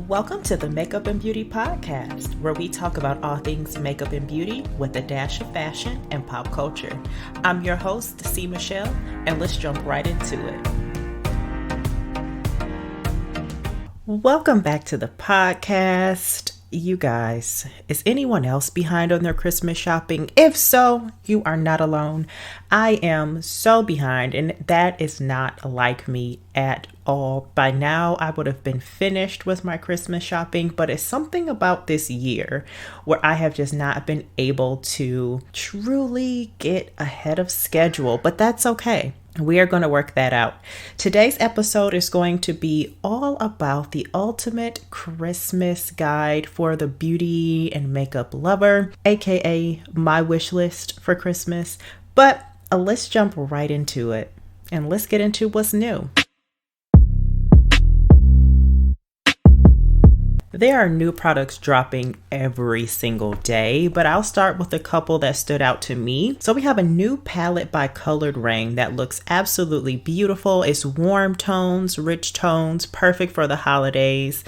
Welcome to the Makeup and Beauty Podcast, where we talk about all things makeup and beauty with a dash of fashion and pop culture. I'm your host, Cmichellestyles, and let's jump right into it. Welcome back to the podcast. You guys, is anyone else behind on their Christmas shopping? If so, you are not alone. I am so behind, and that is not like me at all. By now, I would have been finished with my Christmas shopping, but it's something about this year where I have just not been able to truly get ahead of schedule, but that's okay. We are going to work that out. Today's episode is going to be all about the ultimate Christmas guide for the beauty and makeup lover, aka my wish list for Christmas. But let's jump right into it and let's get into what's new. There are new products dropping every single day, but I'll start with a couple that stood out to me. So we have a new palette by Colored Rain that looks absolutely beautiful. It's warm tones, rich tones, perfect for the holidays.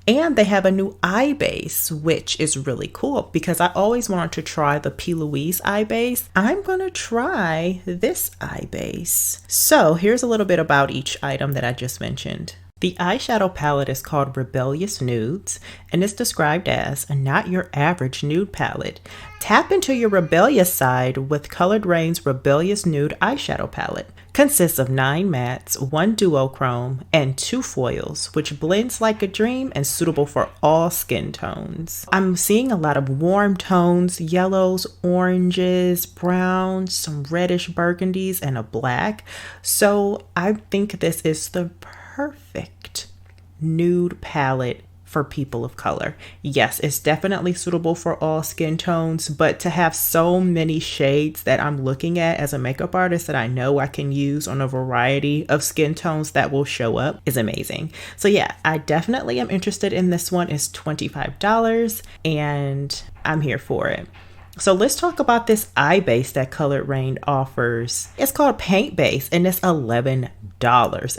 And they have a new eye base, which is really cool because I always wanted to try the P. Louise eye base. I'm going to try this eye base. So here's a little bit about each item that I just mentioned. The eyeshadow palette is called Rebellious Nudes and is described as a not your average nude palette. Tap into your rebellious side with Colored Rain's Rebellious Nude eyeshadow palette. Consists of 9 mattes, 1 duochrome, and 2 foils, which blends like a dream and suitable for all skin tones. I'm seeing a lot of warm tones, yellows, oranges, browns, some reddish burgundies, and a black. So I think this is the perfect nude palette for people of color. Yes, it's definitely suitable for all skin tones, but to have so many shades that I'm looking at as a makeup artist that I know I can use on a variety of skin tones that will show up is amazing. So yeah, I definitely am interested in this one. It's $25 and I'm here for it. So let's talk about this eye base that Colored Rain offers. It's called Paint Base and it's $11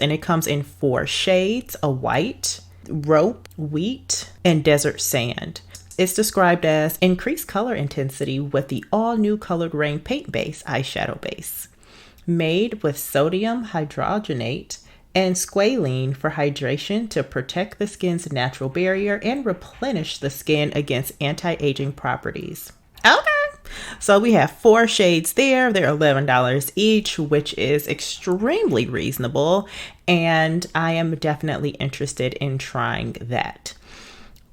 and it comes in 4 shades, a white, rope, wheat, and desert sand. It's described as increased color intensity with the all new Colored Rain Paint Base eyeshadow base. Made with sodium hydrogenate and squalene for hydration to protect the skin's natural barrier and replenish the skin against anti-aging properties. Okay. So we have 4 shades there. They're $11 each, which is extremely reasonable. And I am definitely interested in trying that.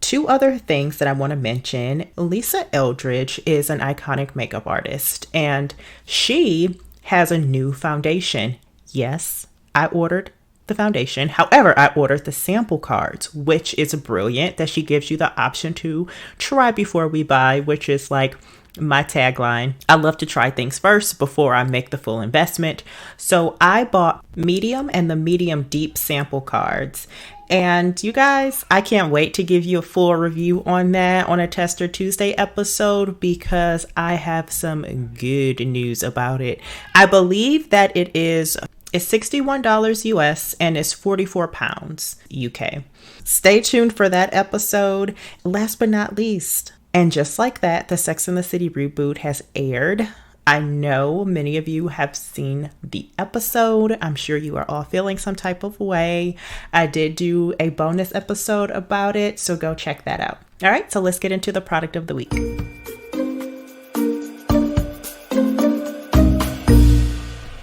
2 other things that I want to mention. Lisa Eldridge is an iconic makeup artist and she has a new foundation. Yes, I ordered the foundation. However, I ordered the sample cards, which is brilliant that she gives you the option to try before we buy, which is like my tagline. I love to try things first before I make the full investment. So I bought medium and the medium deep sample cards. And you guys, I can't wait to give you a full review on that on a Tester Tuesday episode because I have some good news about it. I believe that it's $61 US and it's 44 pounds UK. Stay tuned for that episode. Last but not least, and just like that, the Sex and the City reboot has aired. I know many of you have seen the episode. I'm sure you are all feeling some type of way. I did do a bonus episode about it, so go check that out. All right, so let's get into the product of the week.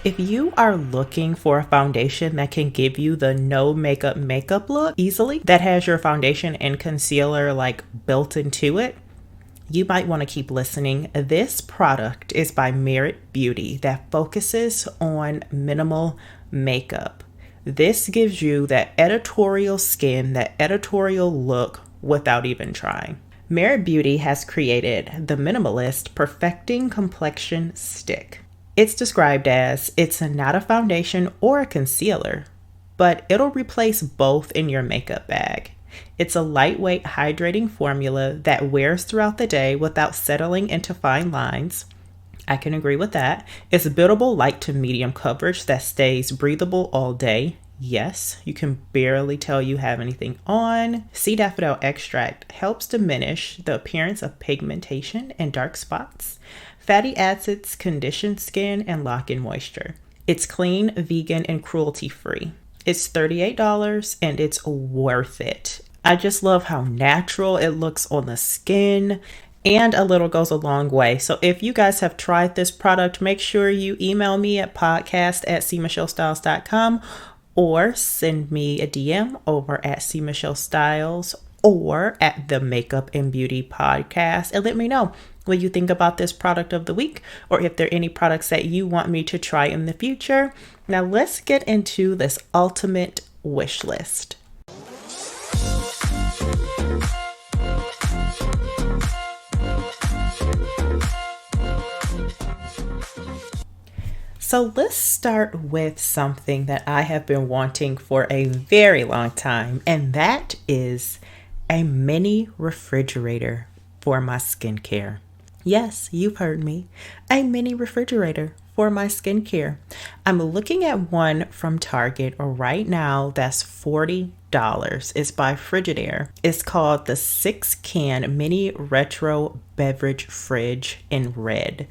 If you are looking for a foundation that can give you the no makeup look easily, that has your foundation and concealer like built into it, you might want to keep listening. This product is by Merit Beauty that focuses on minimal makeup. This gives you that editorial skin, that editorial look without even trying. Merit Beauty has created the Minimalist Perfecting Complexion Stick. It's described as it's not a foundation or a concealer, but it'll replace both in your makeup bag. It's a lightweight hydrating formula that wears throughout the day without settling into fine lines. I can agree with that. It's buildable light to medium coverage that stays breathable all day. Yes, you can barely tell you have anything on. Sea daffodil extract helps diminish the appearance of pigmentation and dark spots. Fatty acids condition skin and lock in moisture. It's clean, vegan, and cruelty-free. It's $38 and it's worth it. I just love how natural it looks on the skin, and a little goes a long way. So if you guys have tried this product, make sure you email me at podcast@cmichellestyles.com or send me a DM over at Cmichellestyles or at the Makeup and Beauty Podcast and let me know what you think about this product of the week, or if there are any products that you want me to try in the future. Now let's get into this ultimate wish list. So let's start with something that I have been wanting for a very long time, and that is a mini refrigerator for my skincare. Yes, you've heard me. A mini refrigerator for my skincare. I'm looking at one from Target right now that's $40. It's by Frigidaire. It's called the 6-can mini retro beverage fridge in red.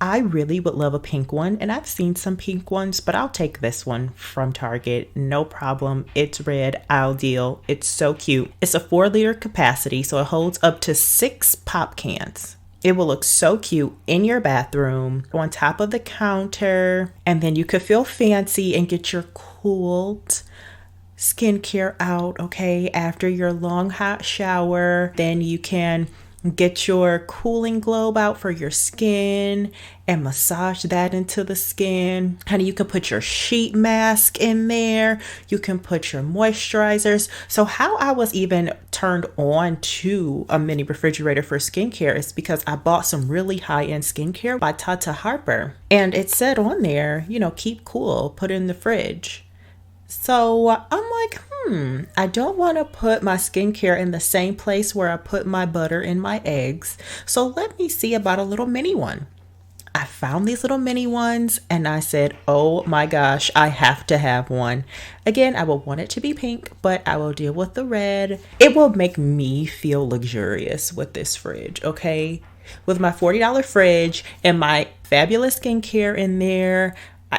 I really would love a pink one, and I've seen some pink ones, but I'll take this one from Target. No problem. It's red. I'll deal. It's so cute. It's a 4-liter capacity, so it holds up to 6 pop cans. It will look so cute in your bathroom, on top of the counter, and then you could feel fancy and get your cooled skincare out, okay, after your long hot shower. Then you can get your cooling globe out for your skin and massage that into the skin. Honey, you can put your sheet mask in there. You can put your moisturizers. So how I was even turned on to a mini refrigerator for skincare is because I bought some really high-end skincare by Tata Harper. And it said on there, keep cool, put it in the fridge. So I'm like, I don't want to put my skincare in the same place where I put my butter and my eggs. So let me see about a little mini one. I found these little mini ones and I said, oh my gosh, I have to have one. Again, I will want it to be pink, but I will deal with the red. It will make me feel luxurious with this fridge, okay? With my $40 fridge and my fabulous skincare in there,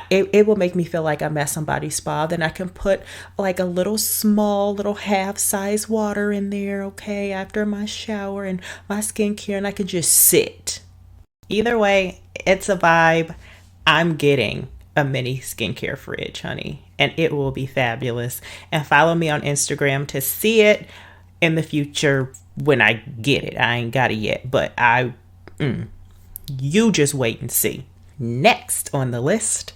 it will make me feel like I'm at somebody's spa. Then I can put like a little half size water in there, okay, after my shower and my skincare, and I can just sit. Either way, it's a vibe. I'm getting a mini skincare fridge, honey, and it will be fabulous. And follow me on Instagram to see it in the future when I get it. I ain't got it yet, but you just wait and see. Next on the list,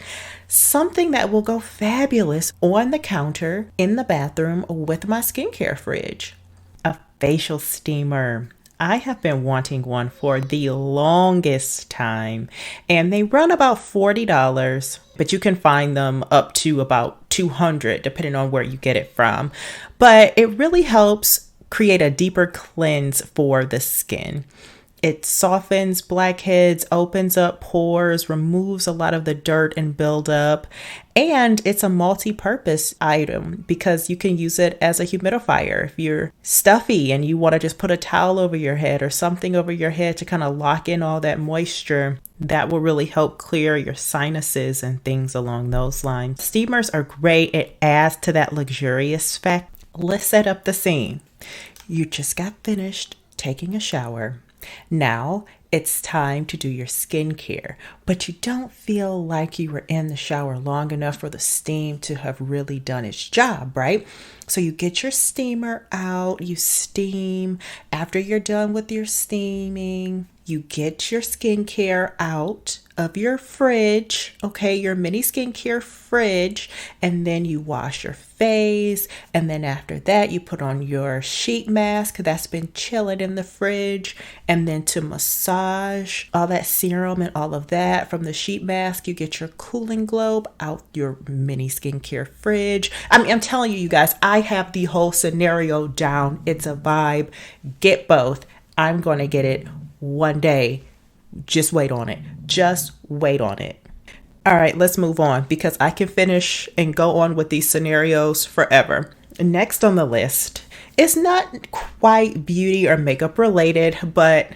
something that will go fabulous on the counter in the bathroom with my skincare fridge. A facial steamer. I have been wanting one for the longest time, and they run about $40, but you can find them up to about $200 depending on where you get it from. But it really helps create a deeper cleanse for the skin. It softens blackheads, opens up pores, removes a lot of the dirt and buildup, and it's a multi-purpose item because you can use it as a humidifier. If you're stuffy and you want to just put a towel over your head or something over your head to kind of lock in all that moisture, that will really help clear your sinuses and things along those lines. Steamers are great. It adds to that luxurious fact. Let's set up the scene. You just got finished taking a shower. Now it's time to do your skincare, but you don't feel like you were in the shower long enough for the steam to have really done its job, right? So you get your steamer out, you steam. After you're done with your steaming, you get your skincare out of your fridge, okay, your mini skincare fridge, and then you wash your face, and then after that you put on your sheet mask that's been chilling in the fridge, and then to massage all that serum and all of that from the sheet mask, you get your cooling globe out your mini skincare fridge. I'm telling you guys, I have the whole scenario down. It's a vibe. Get both. I'm going to get it one day. Just wait on it. Just wait on it. All right, let's move on because I can finish and go on with these scenarios forever. Next on the list, it's not quite beauty or makeup related, but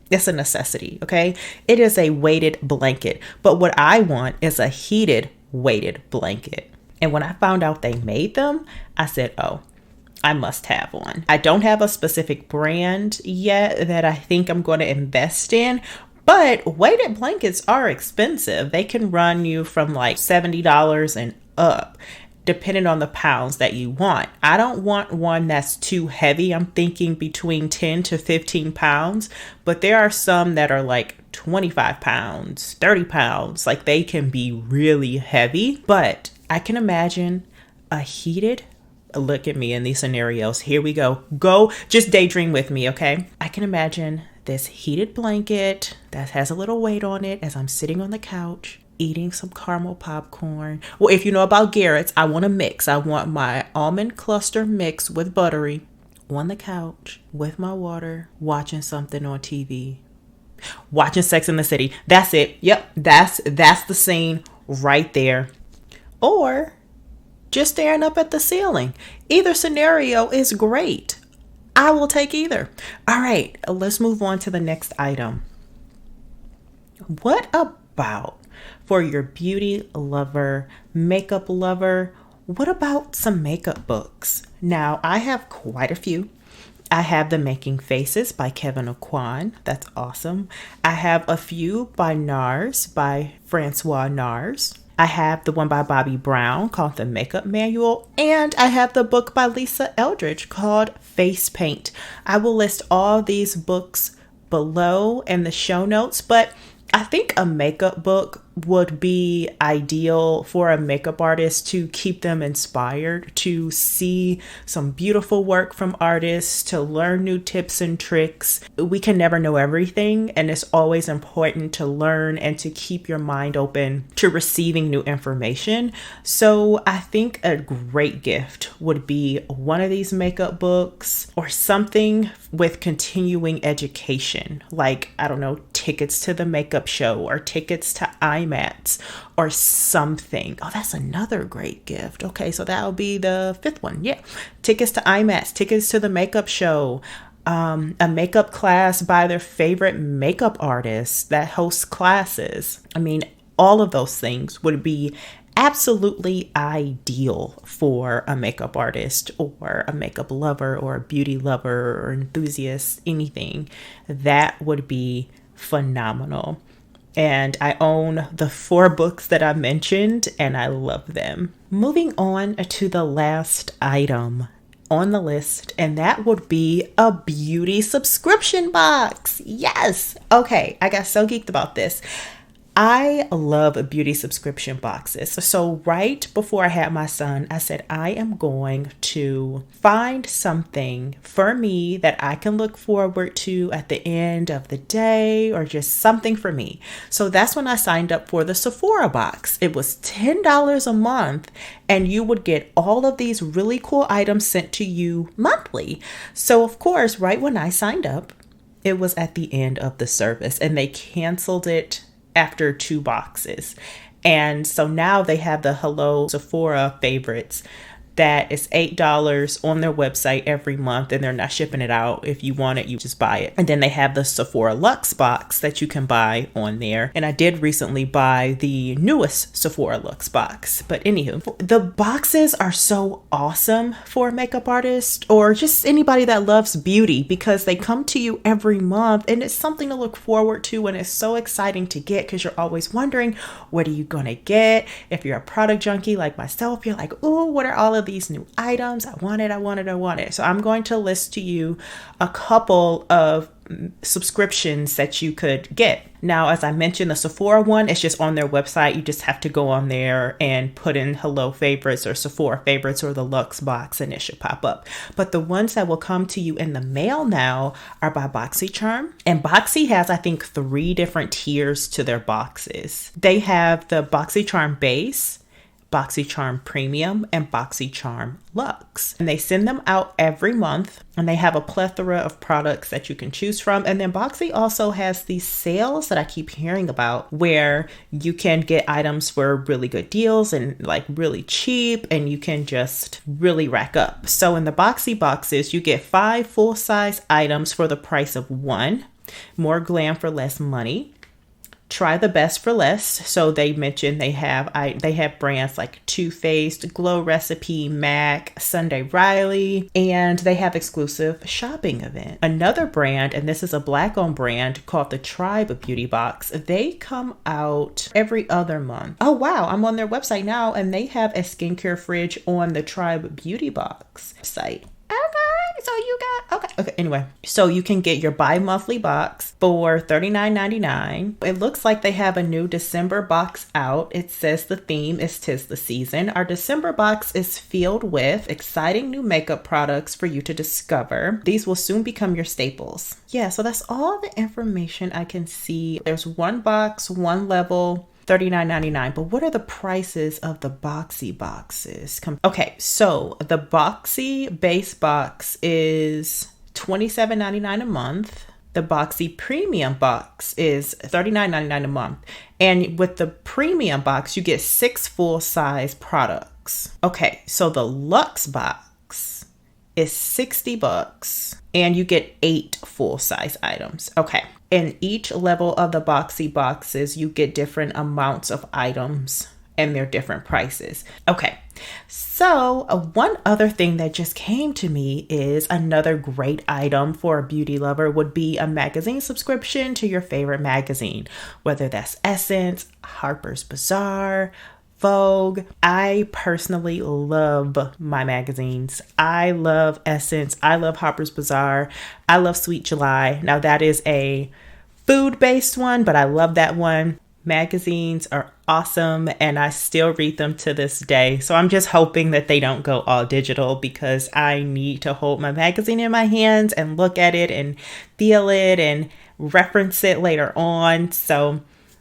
it's a necessity, okay? It is a weighted blanket, but what I want is a heated weighted blanket. And when I found out they made them, I said, oh, I must have one. I don't have a specific brand yet that I think I'm going to invest in, but weighted blankets are expensive. They can run you from like $70 and up, depending on the pounds that you want. I don't want one that's too heavy. I'm thinking between 10 to 15 pounds, but there are some that are like 25 pounds, 30 pounds. Like they can be really heavy, but I can imagine a heated, look at me in these scenarios. Here we go. Just daydream with me, okay? I can imagine this heated blanket that has a little weight on it as I'm sitting on the couch eating some caramel popcorn. Well, if you know about Garrett's, I want a mix. I want my almond cluster mix with buttery on the couch with my water, watching something on TV, watching Sex in the City. That's it. Yep, that's the scene right there. Or just staring up at the ceiling. Either scenario is great. I will take either. All right, let's move on to the next item. What about for your beauty lover, makeup lover? What about some makeup books? Now, I have quite a few. I have The Making Faces by Kevin Aucoin. That's awesome. I have a few by Nars, by Francois Nars. I have the one by Bobbi Brown called The Makeup Manual, and I have the book by Lisa Eldridge called Face Paint. I will list all these books below in the show notes, but I think a makeup book would be ideal for a makeup artist to keep them inspired, to see some beautiful work from artists, to learn new tips and tricks. We can never know everything, and it's always important to learn and to keep your mind open to receiving new information. So I think a great gift would be one of these makeup books or something with continuing education, like, I don't know, tickets to the makeup show or tickets to IMATS or something. Oh, that's another great gift. Okay, so that'll be the fifth one. Yeah, tickets to IMATS, tickets to the makeup show, a makeup class by their favorite makeup artist that hosts classes. I mean, all of those things would be absolutely ideal for a makeup artist or a makeup lover or a beauty lover or enthusiast, anything. That would be phenomenal. And I own the 4 books that I mentioned, and I love them. Moving on to the last item on the list, and that would be a beauty subscription box. Yes. Okay, I got so geeked about this. I love beauty subscription boxes. So right before I had my son, I said, I am going to find something for me that I can look forward to at the end of the day, or just something for me. So that's when I signed up for the Sephora box. It was $10 a month, and you would get all of these really cool items sent to you monthly. So of course, right when I signed up, it was at the end of the service, and they canceled it after 2 boxes. And so now they have the Hello Sephora favorites that is $8 on their website every month, and they're not shipping it out. If you want it, you just buy it. And then they have the Sephora Luxe box that you can buy on there. And I did recently buy the newest Sephora Luxe box. But anywho, the boxes are so awesome for a makeup artist or just anybody that loves beauty, because they come to you every month and it's something to look forward to, and it's so exciting to get because you're always wondering, what are you gonna get? If you're a product junkie like myself, you're like, oh, what are all of these new items? I want it. So I'm going to list to you a couple of subscriptions that you could get. Now, as I mentioned, the Sephora one is just on their website. You just have to go on there and put in Hello Favorites or Sephora Favorites or the Luxe box, and it should pop up. But the ones that will come to you in the mail now are by BoxyCharm. And Boxy has, I think, 3 different tiers to their boxes. They have the BoxyCharm base, BoxyCharm Premium and BoxyCharm Luxe. And they send them out every month, and they have a plethora of products that you can choose from. And then Boxy also has these sales that I keep hearing about where you can get items for really good deals and like really cheap, and you can just really rack up. So in the Boxy boxes, you get 5 full-size items for the price of 1. More glam for less money. Try the best for less. So they mentioned they have brands like Too Faced, Glow Recipe, MAC, Sunday Riley, and they have exclusive shopping event. Another brand, and this is a Black-owned brand called the Tribe Beauty Box. They come out every other month. Oh wow, I'm on their website now, and they have a skincare fridge on the Tribe Beauty Box site. So you got, okay, anyway. So you can get your bi-monthly box for $39.99. It looks like they have a new December box out. It says the theme is 'Tis the Season. Our December box is filled with exciting new makeup products for you to discover. These will soon become your staples. Yeah, so that's all the information I can see. There's one box, one level, $39.99. But what are the prices of the Boxy boxes? Okay, so the Boxy base box is $27.99 a month. The Boxy premium box is $39.99 a month. And with the premium box, you get 6 full-size products. Okay, so the Luxe box is $60 and you get 8 full-size items. Okay. In each level of the Boxy boxes, you get different amounts of items and their different prices. Okay, so one other thing that just came to me is another great item for a beauty lover would be a magazine subscription to your favorite magazine, whether that's Essence, Harper's Bazaar, Vogue. I personally love my magazines. I love Essence. I love Harper's Bazaar. I love Sweet July. Now that is a food-based one, but I love that one. Magazines are awesome, and I still read them to this day. So I'm just hoping that they don't go all digital, because I need to hold my magazine in my hands and look at it and feel it and reference it later on. So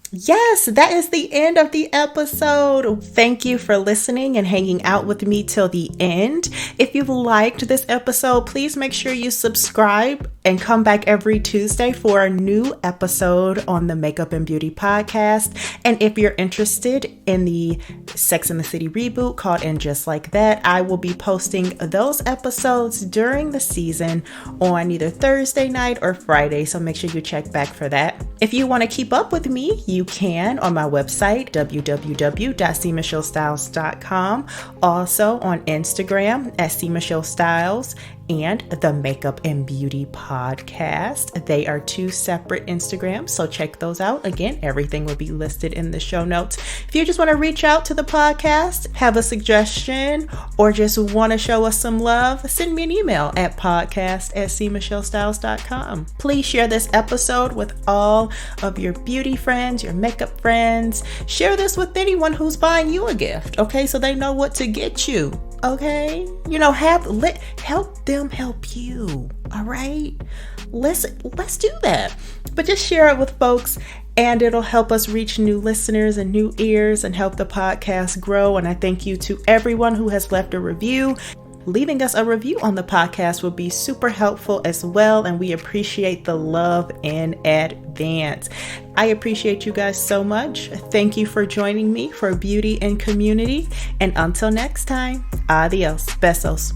yes, that is the end of the episode. Thank you for listening and hanging out with me till the end. If you've liked this episode, please make sure you subscribe and come back every Tuesday for a new episode on the Makeup and Beauty podcast. And if you're interested in the Sex and the City reboot called And Just Like That, I will be posting those episodes during the season on either Thursday night or Friday. So make sure you check back for that. If you want to keep up with me, you can on my website, www.cmichellestyles.com. Also on Instagram at Cmichellestyles and the Makeup and Beauty podcast. They are 2 separate Instagrams, so check those out. Again, everything will be listed in the show notes. If you just want to reach out to the podcast, have a suggestion, or just want to show us some love, send me an email at podcast@cmichellestyles.com. Please share this episode with all of your beauty friends, your makeup friends. Share this with anyone who's buying you a gift, okay? So they know what to get you. Okay, you know, help them help you. All right, let's do that. But just share it with folks, and it'll help us reach new listeners and new ears and help the podcast grow. And I thank you to everyone who has left a review. Leaving us a review on the podcast would be super helpful as well, and we appreciate the love in advance. I appreciate you guys so much. Thank you for joining me for Beauty and Community, and until next time, adios, besos.